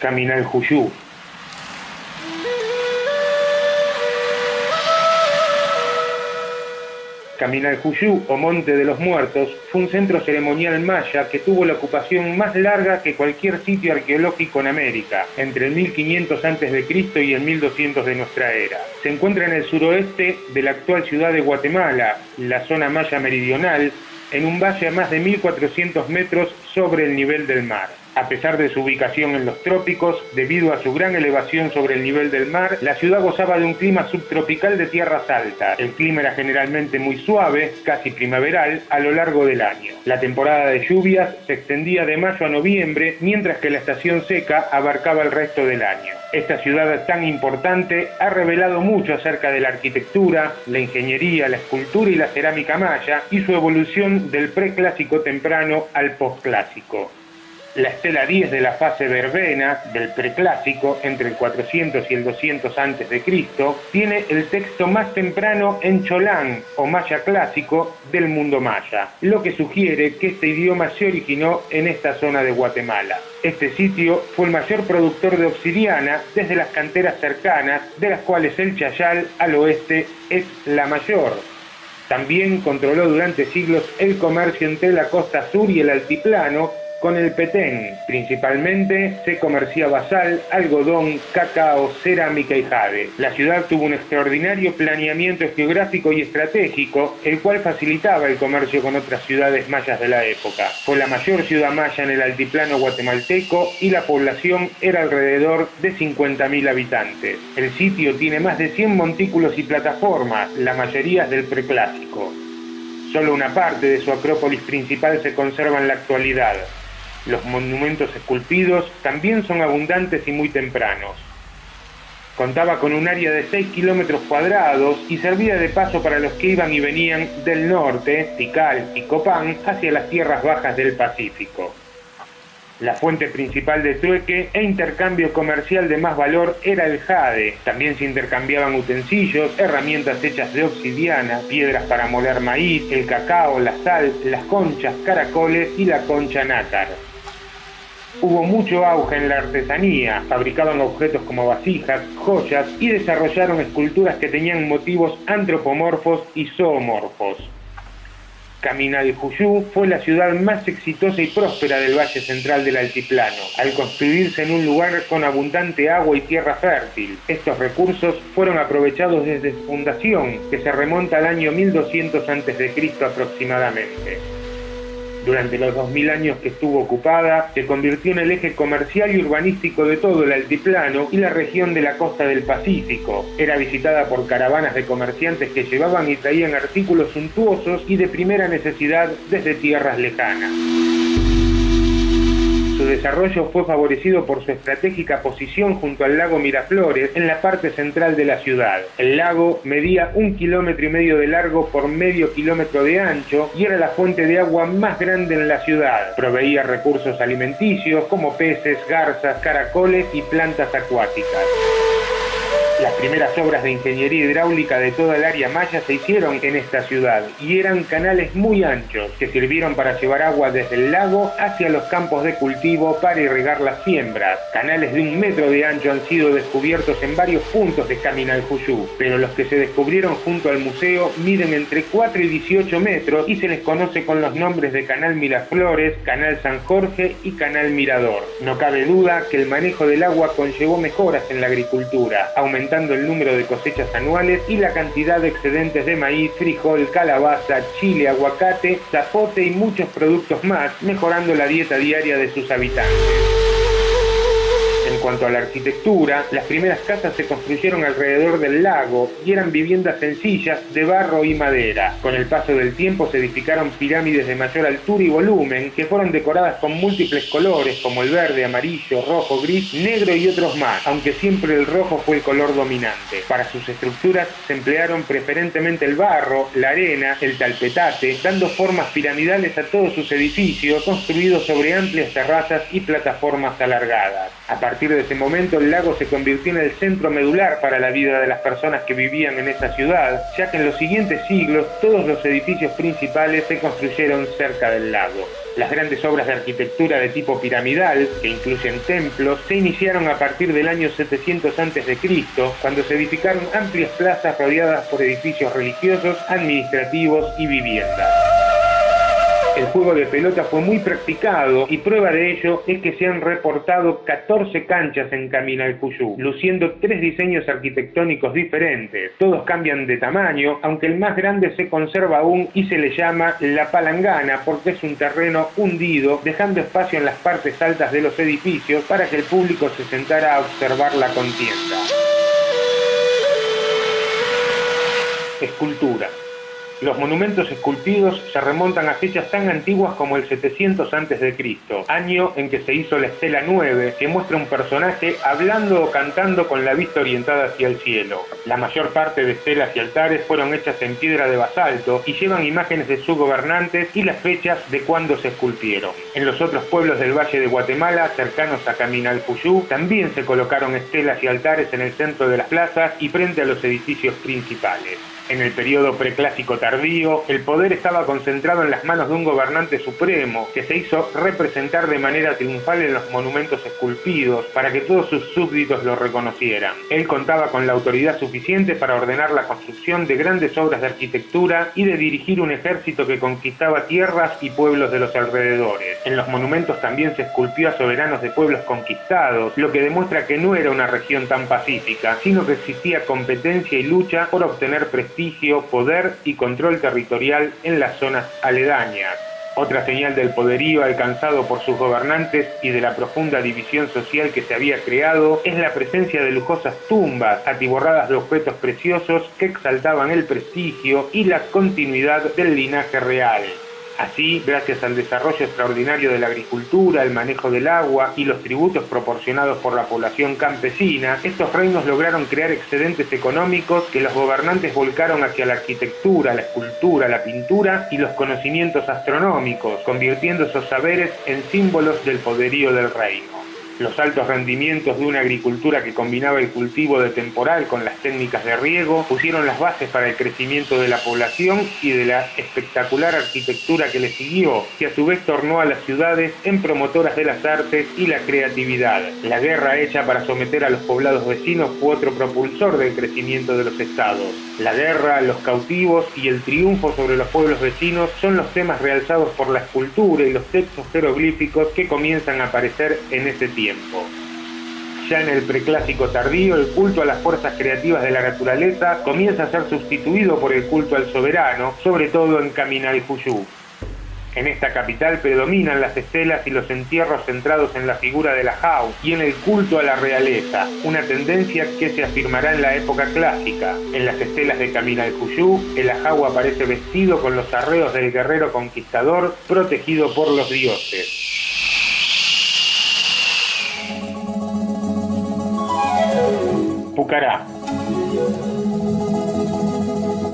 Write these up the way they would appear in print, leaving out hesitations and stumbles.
Caminaljuyu. Caminaljuyu, o Monte de los Muertos, fue un centro ceremonial maya que tuvo la ocupación más larga que cualquier sitio arqueológico en América, entre el 1500 a.C. y el 1200 de nuestra era. Se encuentra en el suroeste de la actual ciudad de Guatemala, la zona maya meridional, en un valle a más de 1400 metros sobre el nivel del mar. A pesar de su ubicación en los trópicos, debido a su gran elevación sobre el nivel del mar, la ciudad gozaba de un clima subtropical de tierras altas. El clima era generalmente muy suave, casi primaveral, a lo largo del año. La temporada de lluvias se extendía de mayo a noviembre, mientras que la estación seca abarcaba el resto del año. Esta ciudad tan importante ha revelado mucho acerca de la arquitectura, la ingeniería, la escultura y la cerámica maya, y su evolución del preclásico temprano al posclásico. La estela 10 de la fase verbena del preclásico, entre el 400 y el 200 a.C., tiene el texto más temprano en cholán, o maya clásico, del mundo maya, lo que sugiere que este idioma se originó en esta zona de Guatemala. Este sitio fue el mayor productor de obsidiana desde las canteras cercanas, de las cuales el Chayal, al oeste, es la mayor. También controló durante siglos el comercio entre la costa sur y el altiplano, con el Petén. Principalmente se comerciaba sal, algodón, cacao, cerámica y jade. La ciudad tuvo un extraordinario planeamiento geográfico y estratégico, el cual facilitaba el comercio con otras ciudades mayas de la época. Fue la mayor ciudad maya en el altiplano guatemalteco y la población era alrededor de 50.000 habitantes. El sitio tiene más de 100 montículos y plataformas, la mayoría del preclásico. Solo una parte de su acrópolis principal se conserva en la actualidad. Los monumentos esculpidos también son abundantes y muy tempranos. Contaba con un área de 6 kilómetros cuadrados y servía de paso para los que iban y venían del norte, Tikal y Copán, hacia las tierras bajas del Pacífico. La fuente principal de trueque e intercambio comercial de más valor era el jade. También se intercambiaban utensilios, herramientas hechas de obsidiana, piedras para moler maíz, el cacao, la sal, las conchas, caracoles y la concha nácar. Hubo mucho auge en la artesanía, fabricaban objetos como vasijas, joyas y desarrollaron esculturas que tenían motivos antropomorfos y zoomorfos. Caminaljuyu fue la ciudad más exitosa y próspera del valle central del altiplano, al construirse en un lugar con abundante agua y tierra fértil. Estos recursos fueron aprovechados desde su fundación, que se remonta al año 1200 a.C. aproximadamente. Durante los 2000 años que estuvo ocupada, se convirtió en el eje comercial y urbanístico de todo el altiplano y la región de la costa del Pacífico. Era visitada por caravanas de comerciantes que llevaban y traían artículos suntuosos y de primera necesidad desde tierras lejanas. Su desarrollo fue favorecido por su estratégica posición junto al lago Miraflores en la parte central de la ciudad. El lago medía 1,5 kilómetros de largo por medio kilómetro de ancho y era la fuente de agua más grande en la ciudad. Proveía recursos alimenticios como peces, garzas, caracoles y plantas acuáticas. Las primeras obras de ingeniería hidráulica de toda el área maya se hicieron en esta ciudad y eran canales muy anchos que sirvieron para llevar agua desde el lago hacia los campos de cultivo para irrigar las siembras. Canales de 1 metro de ancho han sido descubiertos en varios puntos de Caminaljuyu, pero los que se descubrieron junto al museo miden entre 4 y 18 metros y se les conoce con los nombres de Canal Miraflores, Canal San Jorge y Canal Mirador. No cabe duda que el manejo del agua conllevó mejoras en la agricultura, aumentando el número de cosechas anuales y la cantidad de excedentes de maíz, frijol, calabaza, chile, aguacate, zapote y muchos productos más, mejorando la dieta diaria de sus habitantes. En cuanto a la arquitectura, las primeras casas se construyeron alrededor del lago y eran viviendas sencillas de barro y madera. Con el paso del tiempo se edificaron pirámides de mayor altura y volumen que fueron decoradas con múltiples colores como el verde, amarillo, rojo, gris, negro y otros más, aunque siempre el rojo fue el color dominante. Para sus estructuras se emplearon preferentemente el barro, la arena, el talpetate, dando formas piramidales a todos sus edificios construidos sobre amplias terrazas y plataformas alargadas. A partir de ese momento, el lago se convirtió en el centro medular para la vida de las personas que vivían en esa ciudad, ya que en los siguientes siglos todos los edificios principales se construyeron cerca del lago. Las grandes obras de arquitectura de tipo piramidal, que incluyen templos, se iniciaron a partir del año 700 a.C., cuando se edificaron amplias plazas rodeadas por edificios religiosos, administrativos y viviendas. El juego de pelota fue muy practicado y prueba de ello es que se han reportado 14 canchas en Caminalcuyú, luciendo 3 diseños arquitectónicos diferentes. Todos cambian de tamaño, aunque el más grande se conserva aún y se le llama La Palangana porque es un terreno hundido, dejando espacio en las partes altas de los edificios para que el público se sentara a observar la contienda. Escultura. Los monumentos esculpidos se remontan a fechas tan antiguas como el 700 a.C., año en que se hizo la Estela 9, que muestra un personaje hablando o cantando con la vista orientada hacia el cielo. La mayor parte de estelas y altares fueron hechas en piedra de basalto y llevan imágenes de sus gobernantes y las fechas de cuando se esculpieron. En los otros pueblos del Valle de Guatemala, cercanos a Caminalcuyú, también se colocaron estelas y altares en el centro de las plazas y frente a los edificios principales. En el periodo preclásico tardío, el poder estaba concentrado en las manos de un gobernante supremo, que se hizo representar de manera triunfal en los monumentos esculpidos para que todos sus súbditos lo reconocieran. Él contaba con la autoridad suficiente para ordenar la construcción de grandes obras de arquitectura y de dirigir un ejército que conquistaba tierras y pueblos de los alrededores. En los monumentos también se esculpió a soberanos de pueblos conquistados, lo que demuestra que no era una región tan pacífica, sino que existía competencia y lucha por obtener prestigio, poder y control territorial en las zonas aledañas. Otra señal del poderío alcanzado por sus gobernantes y de la profunda división social que se había creado es la presencia de lujosas tumbas atiborradas de objetos preciosos que exaltaban el prestigio y la continuidad del linaje real. Así, gracias al desarrollo extraordinario de la agricultura, el manejo del agua y los tributos proporcionados por la población campesina, estos reinos lograron crear excedentes económicos que los gobernantes volcaron hacia la arquitectura, la escultura, la pintura y los conocimientos astronómicos, convirtiendo esos saberes en símbolos del poderío del reino. Los altos rendimientos de una agricultura que combinaba el cultivo de temporal con las técnicas de riego pusieron las bases para el crecimiento de la población y de la espectacular arquitectura que le siguió, que a su vez tornó a las ciudades en promotoras de las artes y la creatividad. La guerra hecha para someter a los poblados vecinos fue otro propulsor del crecimiento de los estados. La guerra, los cautivos y el triunfo sobre los pueblos vecinos son los temas realzados por la escultura y los textos jeroglíficos que comienzan a aparecer en ese tiempo. Ya en el preclásico tardío, el culto a las fuerzas creativas de la naturaleza comienza a ser sustituido por el culto al soberano, sobre todo en Caminalcuyú. En esta capital predominan las estelas y los entierros centrados en la figura del ajau y en el culto a la realeza, una tendencia que se afirmará en la época clásica. En las estelas de Caminalcuyú, el ajau aparece vestido con los arreos del guerrero conquistador, protegido por los dioses. Pucará.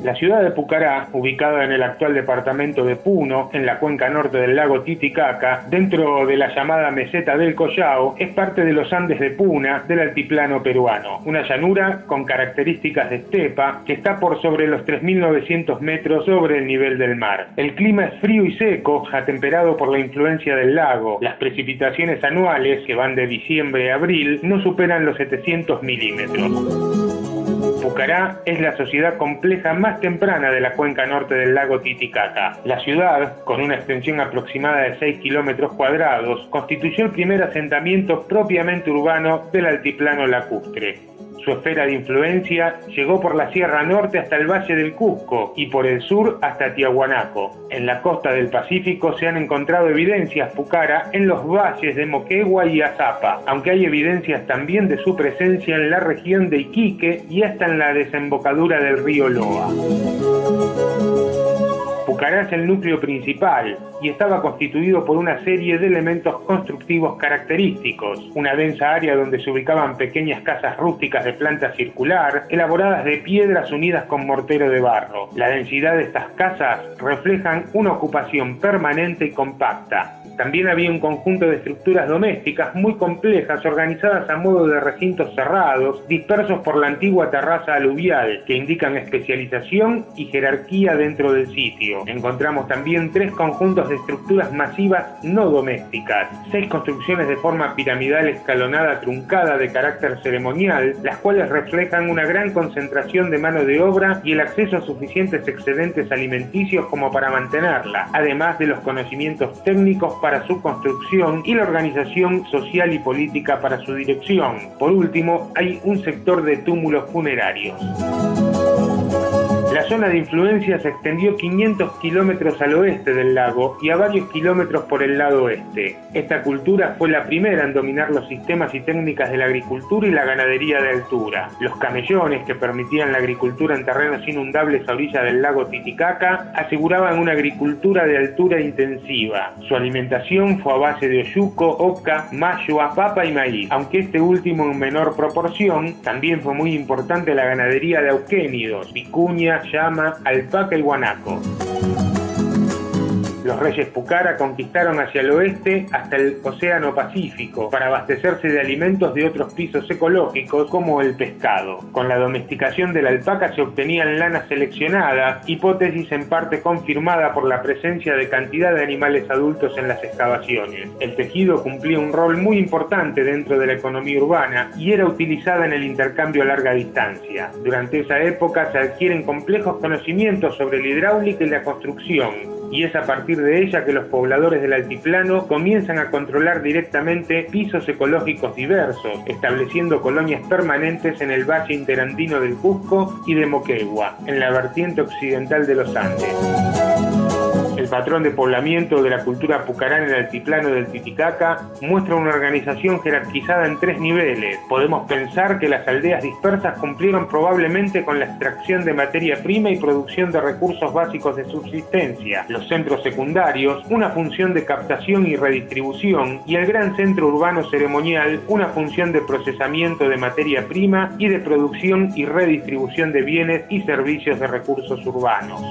La ciudad de Pucará, ubicada en el actual departamento de Puno, en la cuenca norte del lago Titicaca, dentro de la llamada meseta del Collao, es parte de los Andes de Puna, del altiplano peruano, una llanura con características de estepa que está por sobre los 3.900 metros sobre el nivel del mar. El clima es frío y seco, atemperado por la influencia del lago. Las precipitaciones anuales, que van de diciembre a abril, no superan los 700 milímetros. Pucará es la sociedad compleja más temprana de la cuenca norte del lago Titicaca. La ciudad, con una extensión aproximada de 6 kilómetros cuadrados, constituyó el primer asentamiento propiamente urbano del altiplano lacustre. Su esfera de influencia llegó por la Sierra Norte hasta el Valle del Cusco y por el sur hasta Tiahuanaco. En la costa del Pacífico se han encontrado evidencias pucara en los valles de Moquegua y Azapa, aunque hay evidencias también de su presencia en la región de Iquique y hasta en la desembocadura del río Loa. Pucará es el núcleo principal y estaba constituido por una serie de elementos constructivos característicos, una densa área donde se ubicaban pequeñas casas rústicas de planta circular, elaboradas de piedras unidas con mortero de barro. La densidad de estas casas reflejan una ocupación permanente y compacta. También había un conjunto de estructuras domésticas muy complejas organizadas a modo de recintos cerrados, dispersos por la antigua terraza aluvial, que indican especialización y jerarquía dentro del sitio. Encontramos también 3 conjuntos de estructuras masivas no domésticas, 6 construcciones de forma piramidal escalonada truncada de carácter ceremonial, las cuales reflejan una gran concentración de mano de obra y el acceso a suficientes excedentes alimenticios como para mantenerla, además de los conocimientos técnicos para su construcción y la organización social y política para su dirección. Por último, hay un sector de túmulos funerarios. La zona de influencia se extendió 500 kilómetros al oeste del lago y a varios kilómetros por el lado oeste. Esta cultura fue la primera en dominar los sistemas y técnicas de la agricultura y la ganadería de altura. Los camellones, que permitían la agricultura en terrenos inundables a orilla del lago Titicaca, aseguraban una agricultura de altura intensiva. Su alimentación fue a base de oyuco, oca, mayua, papa y maíz, aunque este último en menor proporción. También fue muy importante la ganadería de auquénidos, vicuña, llama, alpaca y guanaco. Los reyes Pucara conquistaron hacia el oeste hasta el Océano Pacífico para abastecerse de alimentos de otros pisos ecológicos como el pescado. Con la domesticación de la alpaca se obtenían lanas seleccionadas, hipótesis en parte confirmada por la presencia de cantidad de animales adultos en las excavaciones. El tejido cumplía un rol muy importante dentro de la economía urbana y era utilizada en el intercambio a larga distancia. Durante esa época se adquieren complejos conocimientos sobre la hidráulica y la construcción, y es a partir de ella que los pobladores del altiplano comienzan a controlar directamente pisos ecológicos diversos, estableciendo colonias permanentes en el valle interandino del Cusco y de Moquegua, en la vertiente occidental de los Andes. El patrón de poblamiento de la cultura pucará en el altiplano del Titicaca muestra una organización jerarquizada en 3 niveles. Podemos pensar que las aldeas dispersas cumplieron probablemente con la extracción de materia prima y producción de recursos básicos de subsistencia, los centros secundarios, una función de captación y redistribución, y el gran centro urbano ceremonial, una función de procesamiento de materia prima y de producción y redistribución de bienes y servicios de recursos urbanos.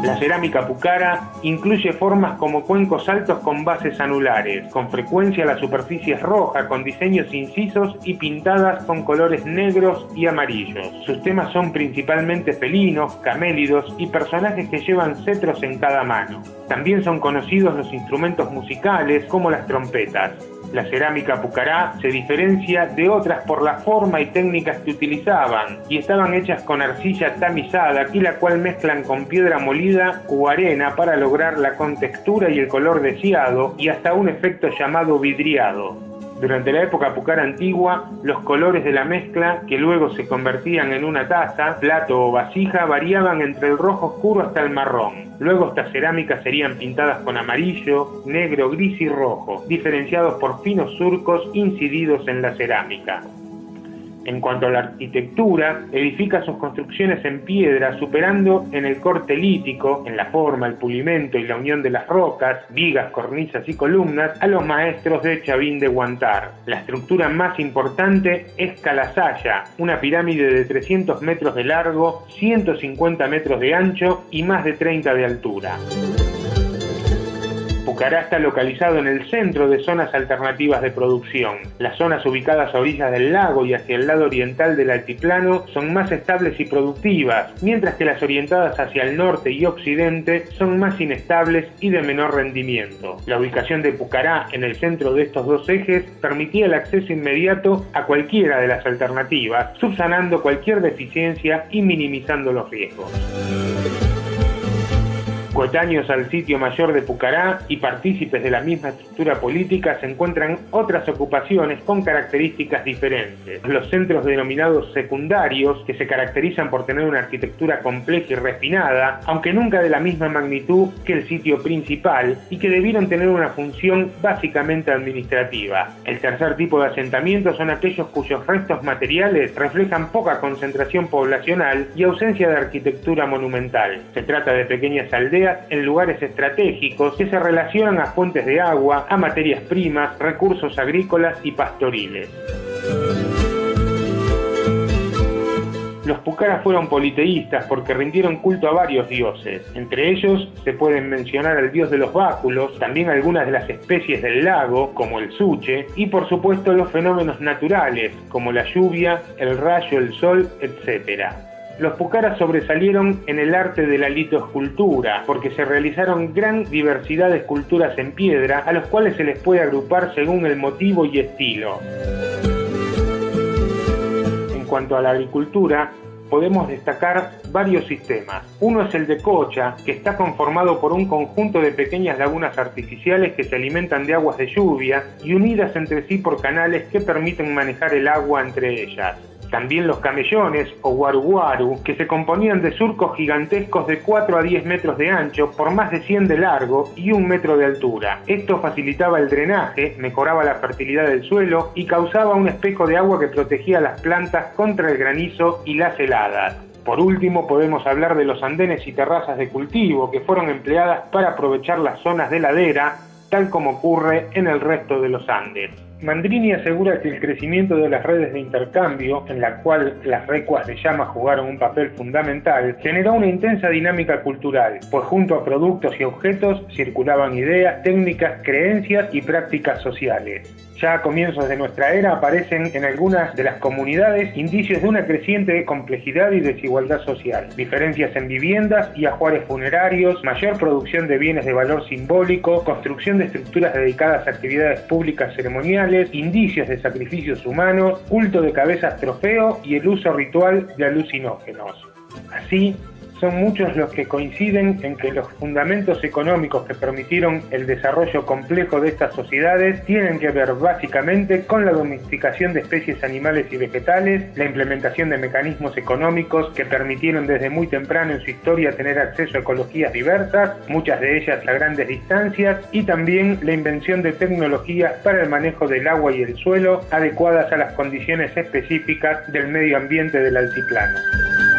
La cerámica pucara incluye formas como cuencos altos con bases anulares. Con frecuencia la superficie es roja, con diseños incisos y pintadas con colores negros y amarillos. Sus temas son principalmente felinos, camélidos y personajes que llevan cetros en cada mano. También son conocidos los instrumentos musicales como las trompetas. La cerámica pucará se diferencia de otras por la forma y técnicas que utilizaban, y estaban hechas con arcilla tamizada, y la cual mezclan con piedra molida o arena para lograr la contextura y el color deseado, y hasta un efecto llamado vidriado. Durante la época pucara antigua, los colores de la mezcla, que luego se convertían en una taza, plato o vasija, variaban entre el rojo oscuro hasta el marrón. Luego estas cerámicas serían pintadas con amarillo, negro, gris y rojo, diferenciados por finos surcos incididos en la cerámica. En cuanto a la arquitectura, edifica sus construcciones en piedra, superando en el corte lítico, en la forma, el pulimento y la unión de las rocas, vigas, cornisas y columnas, a los maestros de Chavín de Huántar. La estructura más importante es Calasaya, una pirámide de 300 metros de largo, 150 metros de ancho y más de 30 de altura. Pucará está localizado en el centro de zonas alternativas de producción. Las zonas ubicadas a orillas del lago y hacia el lado oriental del altiplano son más estables y productivas, mientras que las orientadas hacia el norte y occidente son más inestables y de menor rendimiento. La ubicación de Pucará en el centro de estos dos ejes permitía el acceso inmediato a cualquiera de las alternativas, subsanando cualquier deficiencia y minimizando los riesgos. Coetáneos al sitio mayor de Pucará y partícipes de la misma estructura política se encuentran otras ocupaciones con características diferentes. Los centros denominados secundarios, que se caracterizan por tener una arquitectura compleja y refinada, aunque nunca de la misma magnitud que el sitio principal, y que debieron tener una función básicamente administrativa. El tercer tipo de asentamientos son aquellos cuyos restos materiales reflejan poca concentración poblacional y ausencia de arquitectura monumental. Se trata de pequeñas aldeas en lugares estratégicos que se relacionan a fuentes de agua, a materias primas, recursos agrícolas y pastoriles. Los pucaras fueron politeístas porque rindieron culto a varios dioses. Entre ellos se pueden mencionar al dios de los báculos, también algunas de las especies del lago, como el suche, y por supuesto los fenómenos naturales, como la lluvia, el rayo, el sol, etc. Los pucaras sobresalieron en el arte de la litoescultura, porque se realizaron gran diversidad de esculturas en piedra, a los cuales se les puede agrupar según el motivo y estilo. En cuanto a la agricultura, podemos destacar varios sistemas. Uno es el de Cocha, que está conformado por un conjunto de pequeñas lagunas artificiales que se alimentan de aguas de lluvia y unidas entre sí por canales que permiten manejar el agua entre ellas. También los camellones o guaruguaru, que se componían de surcos gigantescos de 4 a 10 metros de ancho por más de 100 de largo y 1 metro de altura. Esto facilitaba el drenaje, mejoraba la fertilidad del suelo y causaba un espejo de agua que protegía a las plantas contra el granizo y las heladas. Por último, podemos hablar de los andenes y terrazas de cultivo que fueron empleadas para aprovechar las zonas de ladera, tal como ocurre en el resto de los Andes. Mandrini asegura que el crecimiento de las redes de intercambio, en la cual las recuas de llama jugaron un papel fundamental, generó una intensa dinámica cultural, pues junto a productos y objetos circulaban ideas, técnicas, creencias y prácticas sociales. Ya a comienzos de nuestra era aparecen en algunas de las comunidades indicios de una creciente complejidad y desigualdad social, diferencias en viviendas y ajuares funerarios, mayor producción de bienes de valor simbólico, construcción de estructuras dedicadas a actividades públicas ceremoniales, indicios de sacrificios humanos, culto de cabezas trofeo y el uso ritual de alucinógenos. Así, son muchos los que coinciden en que los fundamentos económicos que permitieron el desarrollo complejo de estas sociedades tienen que ver básicamente con la domesticación de especies animales y vegetales, la implementación de mecanismos económicos que permitieron desde muy temprano en su historia tener acceso a ecologías diversas, muchas de ellas a grandes distancias, y también la invención de tecnologías para el manejo del agua y el suelo adecuadas a las condiciones específicas del medio ambiente del altiplano.